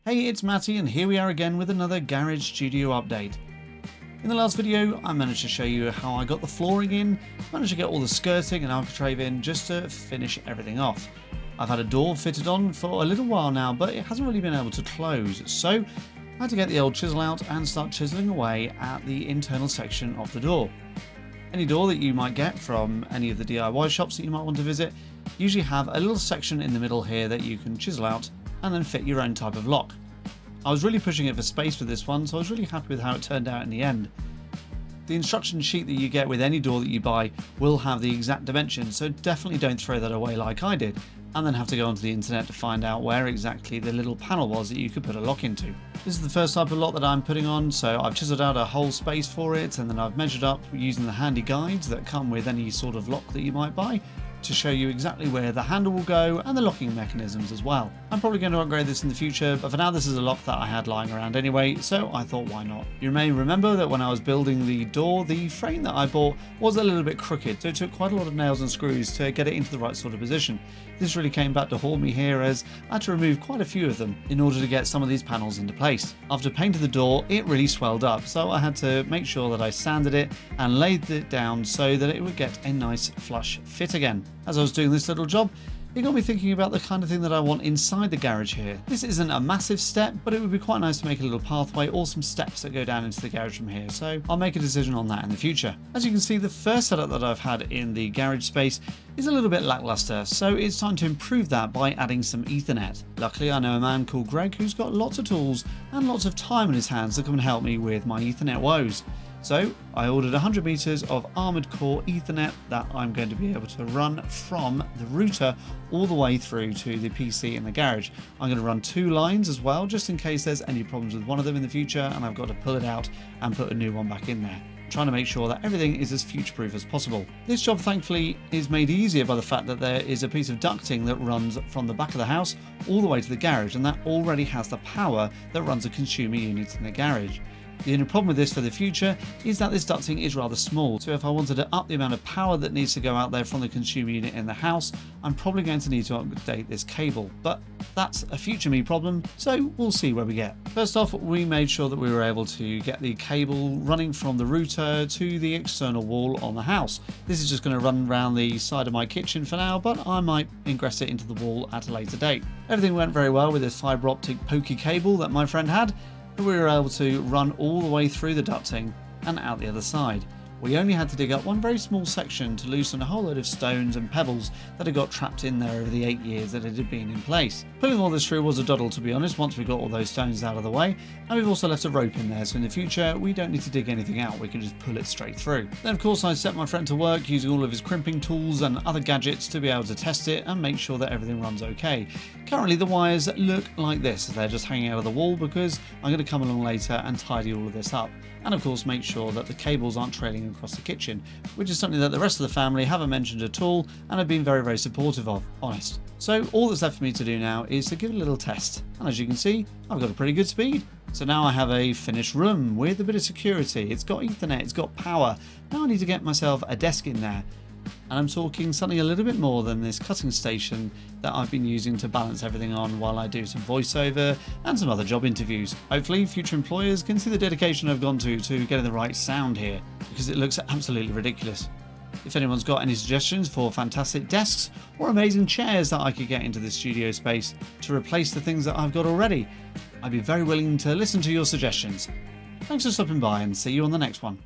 Hey, it's Matty and here we are again with another Garage Studio update. In the last video I managed to show you how I got the flooring in, managed to get all the skirting and architrave in just to finish everything off. I've had a door fitted on for a little while now, but it hasn't really been able to close, so I had to get the old chisel out and start chiseling away at the internal section of the door. Any door that you might get from any of the DIY shops that you might want to visit usually have a little section in the middle here that you can chisel out and then fit your own type of lock. I was really pushing it for space with this one, so I was really happy with how it turned out in the end. The instruction sheet that you get with any door that you buy will have the exact dimensions, so definitely don't throw that away like I did and then have to go onto the internet to find out where exactly the little panel was that you could put a lock into. This is the first type of lock that I'm putting on, so I've chiseled out a whole space for it and then I've measured up using the handy guides that come with any sort of lock that you might buy to show you exactly where the handle will go and the locking mechanisms as well. I'm probably going to upgrade this in the future, but for now this is a lock that I had lying around anyway, so I thought why not. You may remember that when I was building the door, the frame that I bought was a little bit crooked, so it took quite a lot of nails and screws to get it into the right sort of position. This really came back to haunt me here as I had to remove quite a few of them in order to get some of these panels into place. After painting the door, it really swelled up, so I had to make sure that I sanded it and laid it down so that it would get a nice flush fit again. As I was doing this little job, it got me thinking about the kind of thing that I want inside the garage here. This isn't a massive step, but it would be quite nice to make a little pathway or some steps that go down into the garage from here, so I'll make a decision on that in the future. As you can see, the first setup that I've had in the garage space is a little bit lackluster, so it's time to improve that by adding some Ethernet. Luckily, I know a man called Greg who's got lots of tools and lots of time in his hands that can help me with my Ethernet woes. So I ordered 100 meters of armored core Ethernet that I'm going to be able to run from the router all the way through to the PC in the garage. I'm going to run 2 lines as well, just in case there's any problems with one of them in the future and I've got to pull it out and put a new one back in there, trying to make sure that everything is as future-proof as possible. This job thankfully is made easier by the fact that there is a piece of ducting that runs from the back of the house all the way to the garage, and that already has the power that runs a consumer unit in the garage. The only problem with this for the future is that this ducting is rather small, so if I wanted to up the amount of power that needs to go out there from the consumer unit in the house, I'm probably going to need to update this cable, but that's a future me problem, so we'll see where we get. First off, we made sure that we were able to get the cable running from the router to the external wall on the house. This is just going to run around the side of my kitchen for now, but I might ingress it into the wall at a later date. Everything went very well with this fibre optic pokey cable that my friend had. We were able to run all the way through the ducting and out the other side. We only had to dig up one very small section to loosen a whole load of stones and pebbles that had got trapped in there over the 8 years that it had been in place. Pulling all this through was a doddle, to be honest, once we got all those stones out of the way, and we've also left a rope in there, so in the future we don't need to dig anything out, we can just pull it straight through. Then of course I set my friend to work using all of his crimping tools and other gadgets to be able to test it and make sure that everything runs okay. Currently the wires look like this, they're just hanging out of the wall because I'm going to come along later and tidy all of this up. And of course make sure that the cables aren't trailing across the kitchen, which is something that the rest of the family haven't mentioned at all and have been very supportive of, honest. So all that's left for me to do now is to give it a little test, and as you can see I've got a pretty good speed. So now I have a finished room with a bit of security, it's got Ethernet, it's got power. Now I need to get myself a desk in there. And I'm talking something a little bit more than this cutting station that I've been using to balance everything on while I do some voiceover and some other job interviews. Hopefully future employers can see the dedication I've gone to getting the right sound here, because it looks absolutely ridiculous. If anyone's got any suggestions for fantastic desks or amazing chairs that I could get into this studio space to replace the things that I've got already, I'd be very willing to listen to your suggestions. Thanks for stopping by and see you on the next one.